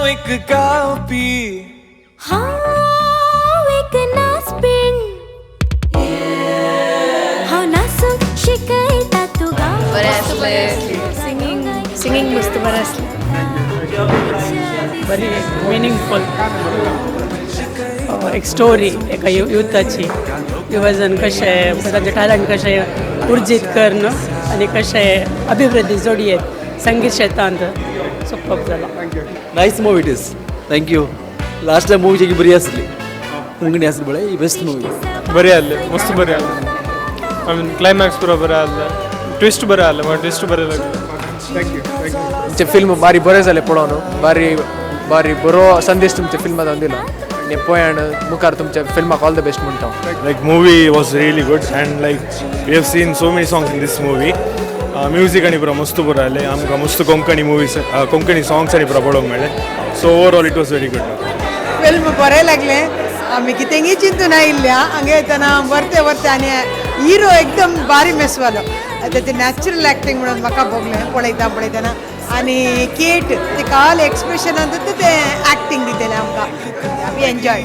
एक कापी एक नाचपिण नाचूंक शिकयता तुका बरें आसलें सिंगींग मस्त बरें आसलें बरी मिनिंगफुल एक स्टोरी एका युथाची युवजन कशें स्वताचे टॅलंट कशें उर्जीत करणं आनी कशें अभिवृद्धी जोडयेत संगीत क्षेत्रांत सुपर जाला. Nice movie it is. Thank you. Last time movie जी बरी आसली कोंकणी आसली बळे ही बेस्ट मूवी. बरें आहलें मस्त बरें आहलें. आय मीन क्लायमॅक्स पुरो बरें आहलें. ट्विस्ट बरें आहलें म्हाका ट्विस्ट बरें लागलें. थँक्यू. तुमचे फिल्म बारी बरें जालें पळोवन बारी बारी बरो संदेश तुमच्या फिल्मांत दिलो आनी पळय मुखार तुमच्या फिल्माक ऑल द बेस्ट म्हणटा. Like movie was really good and like we have seen so many songs in this movie. Music आणि पुरो मस्त बरो आहलें. आमकां मस्त कोंकणी मुवीज कोंकणी सॉंग्स आणि पुरो पळोवंक मेळ्ळें. So overall it was very good. Film बरें लागलें. आमी कितेंय चिंतून आयिल्ल्या हांगा येतना वरते वरते आनी हिरो एकदम बारी मेसवालो. तें नॅचरल एक्टींग म्हणून म्हाका भोगलें पळयतना आनी केट ते काल एक्सप्रेशनांत ते एक्टींग दितेलें आमकां. आमी एन्जॉय.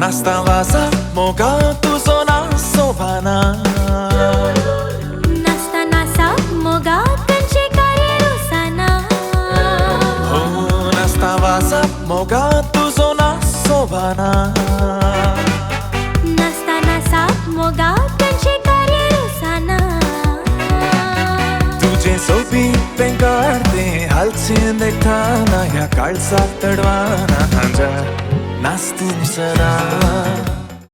नाचता वाजा मोगा तुजो नाचोबाना नाचता नाचा मोगा तांचे कार्य रोसाना हो नाचता वाजा मोगा तुजो नाचोबाना नाचता नाचा मोगा तांचे कार्य रोसाना तुझे सोबी पेंगाडते हालचे देखताना ह्या काळजात तडवाना नाच तू सदा.